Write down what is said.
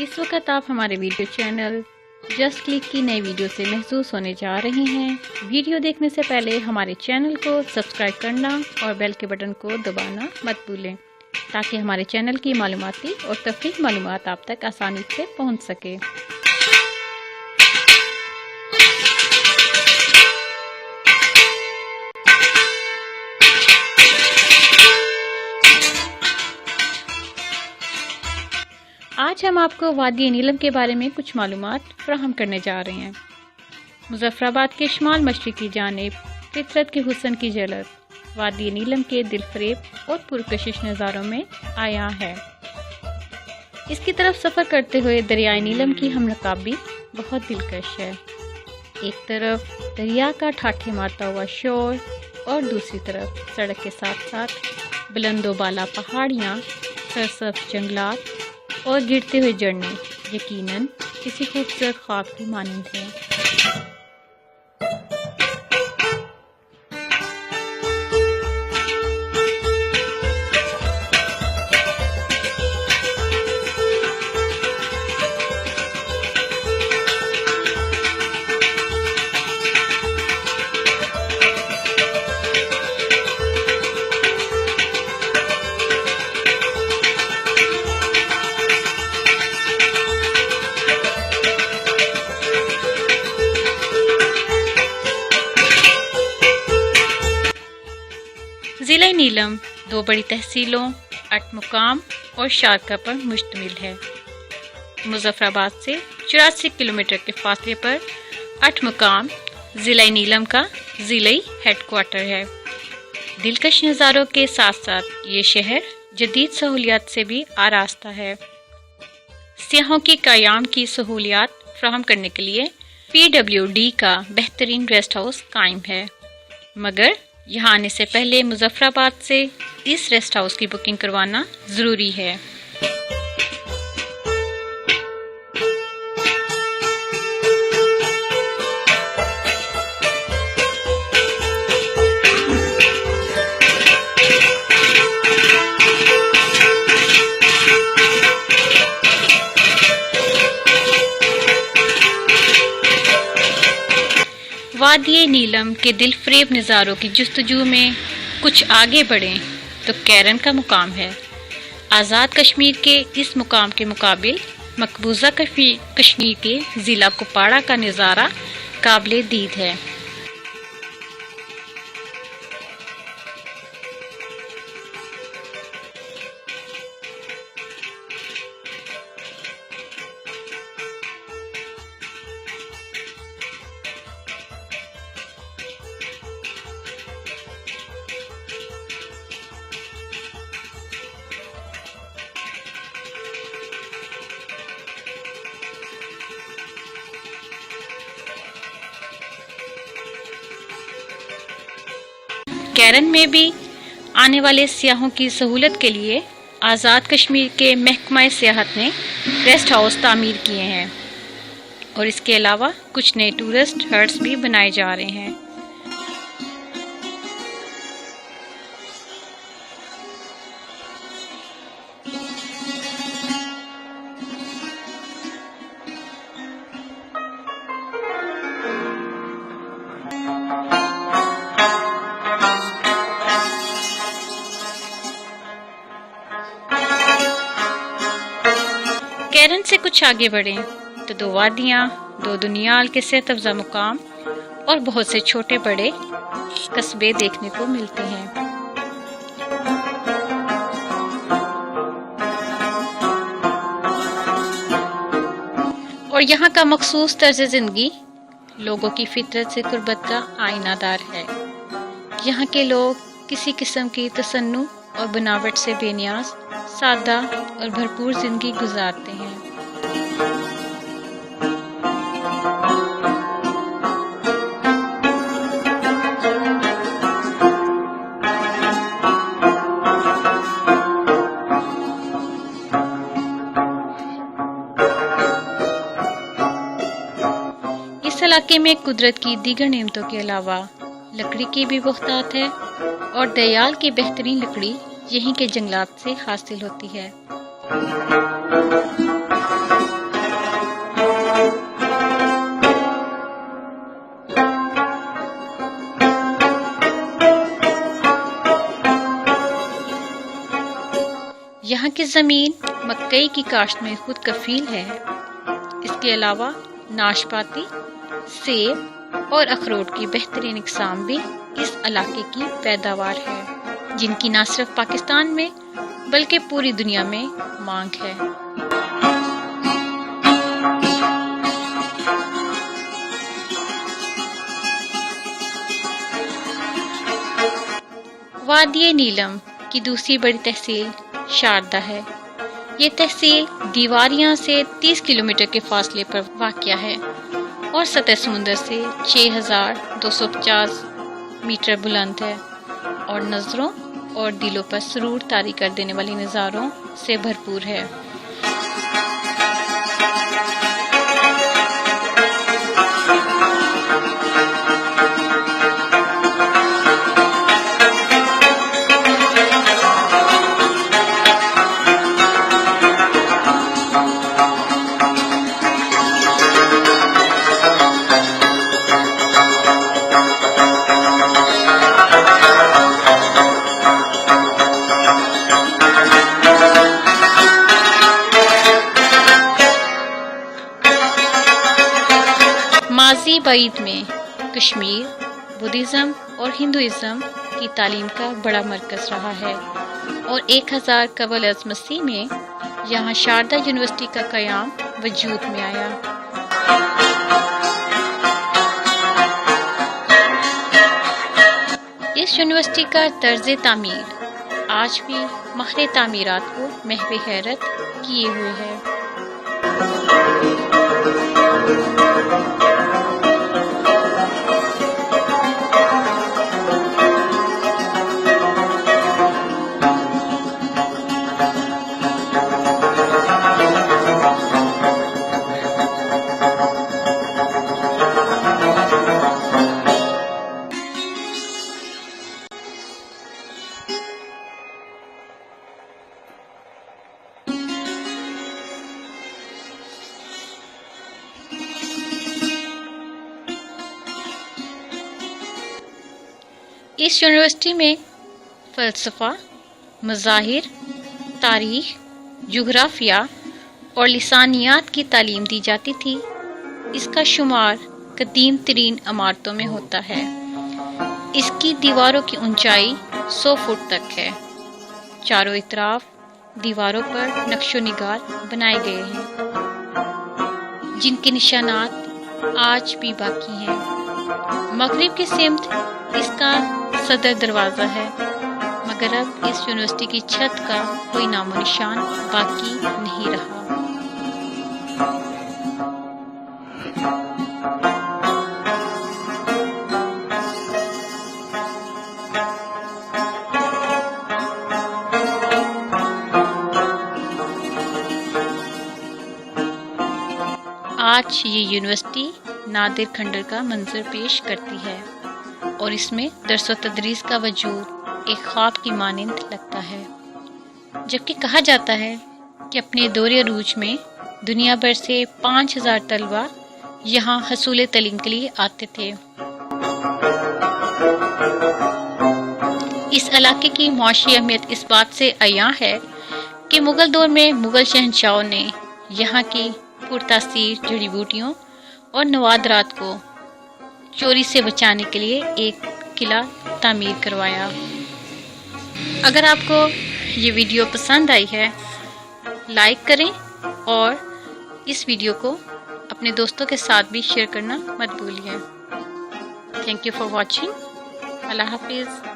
इस वक्त आप हमारे वीडियो चैनल जस्ट क्लिक की नई वीडियो से महसूस होने जा रहे हैं। वीडियो देखने से पहले हमारे चैनल को सब्सक्राइब करना और बेल के बटन को दबाना मत भूलें ताकि हमारे चैनल की मालूमाती और तफरीही मालूमात आप तक आसानी से पहुंच सके। आज हम आपको वादी नीलम के बारे में कुछ मालूमात फराहम करने जा रहे हैं। मुजफ्फराबाद के शुमाल मशरिकी जानिब फितरत के हुस्न की झलक वादी नीलम के दिलफरेब और पुरकशिश नज़ारों में आया है। इसकी तरफ सफ़र करते हुए दरियाए नीलम की हमनकाबी बहुत दिलकश है। एक तरफ दरिया का ठाठे मारता हुआ शोर और दूसरी तरफ सड़क के साथ साथ बुलंदो बाला पहाड़ियाँ, सरसब्ज़ जंगलात और गिरते हुए झरने यकीनन किसी खूबसूरत ख्वाब की मानंद है। ज़िला नीलम 2 बड़ी तहसीलों, 8 मुकाम और शारका पर मुश्तमिल है। मुजफ्फराबाद से 84 किलोमीटर के फासले पर 8 मुकाम ज़िला नीलम का ज़िलाई हेडक्वार्टर है। दिलकश नज़ारों के साथ साथ ये शहर जदीद सहूलियात से भी आरास्ता है। सियाहों की क़याम की सहूलियात फराहम करने के लिए PWD का बेहतरीन रेस्ट हाउस कायम है, मगर यहाँ आने से पहले मुजफ्फराबाद से इस रेस्ट हाउस की बुकिंग करवाना ज़रूरी है। वादी नीलम के दिलफरेब नज़ारों की जुस्तजू में कुछ आगे बढ़ें तो कैरन का मुकाम है। आज़ाद कश्मीर के इस मुकाम के मुकाबिल मकबूजा कश्मीर के ज़िला कुपवाड़ा का नज़ारा काबिले दीद है। कैरन में भी आने वाले सियाहों की सहूलत के लिए आज़ाद कश्मीर के महकमा सियाहत ने रेस्ट हाउस तामीर किए हैं और इसके अलावा कुछ नए टूरिस्ट हट्स भी बनाए जा रहे हैं। कैरन से कुछ आगे बढ़ें तो 2 वादियाँ, 2 दुनियाल के सेहत अफ़ज़ा मुकाम और बहुत से छोटे बड़े कस्बे देखने को मिलते हैं। और यहाँ का मखसूस तर्ज़ ज़िंदगी लोगों की फितरत से कुर्बत का आईनादार है। यहाँ के लोग किसी किस्म की तसन्नु और बनावट से बेनियाज, सादा और भरपूर जिंदगी गुजारते हैं। इस इलाके में कुदरत की दीगर नेमतों के अलावा लकड़ी की भी बहुतात है और दयाल की बेहतरीन लकड़ी यहीं के जंगलात से हासिल होती है। یہاں کی زمین مکئی کی کاشت میں خود کفیل ہے۔ اس کے علاوہ ناشپاتی، سیب اور اخروٹ کی بہترین اقسام بھی اس علاقے کی پیداوار ہے، جن کی نہ صرف پاکستان میں بلکہ پوری دنیا میں مانگ ہے۔ وادی نیلم کی دوسری بڑی تحصیل شاردا ہے۔ یہ تحصیل دیواریاں سے 30 کلومیٹر کے فاصلے پر واقع ہے اور سطح سمندر سے 6250 میٹر بلند ہے اور نظروں اور دلوں پر سرور طاری کر دینے والے نظاروں سے بھرپور ہے۔ ماضی بعید میں کشمیر بدھزم اور ہندوازم کی تعلیم کا بڑا مرکز رہا ہے اور 1000 قبل از مسیح میں یہاں شاردا یونیورسٹی کا قیام وجود میں آیا۔ اس یونیورسٹی کا طرز تعمیر آج بھی ماہر تعمیرات کو محو حیرت کیے ہوئے ہے۔ اس یونیورسٹی میں فلسفہ، مظاہر، تاریخ، جغرافیہ اور لسانیات کی تعلیم دی جاتی تھی۔ اس کا شمار قدیم ترین عمارتوں میں ہوتا ہے۔ اس کی دیواروں کی اونچائی 100 فٹ تک ہے۔ چاروں اطراف دیواروں پر نقش و نگار بنائے گئے ہیں، جن کے نشانات آج بھی باقی ہیں۔ مغرب کی سمت اس کا صدر دروازہ ہے، مگر اب اس یونیورسٹی کی چھت کا کوئی نام و نشان باقی نہیں رہا۔ آج یہ یونیورسٹی نادر کھنڈر کا منظر پیش کرتی ہے اور اس میں درس و تدریس کا وجود ایک خواب کی مانند لگتا ہے، جبکہ کہا جاتا ہے کہ اپنے دور عروج میں دنیا بھر سے 5000 طلبہ یہاں حصول تعلیم کے لیے آتے تھے۔ اس علاقے کی معاشی اہمیت اس بات سے عیاں ہے کہ مغل دور میں مغل شہنشاہوں نے یہاں کی پرتاثیر جڑی بوٹیوں اور نوادرات کو چوری سے بچانے کے لیے ایک قلعہ تعمیر کروایا۔ اگر آپ کو یہ ویڈیو پسند آئی ہے، لائک کریں اور اس ویڈیو کو اپنے دوستوں کے ساتھ بھی شیئر کرنا مت بھولیے۔ Thank you for watching. Allah حافظ۔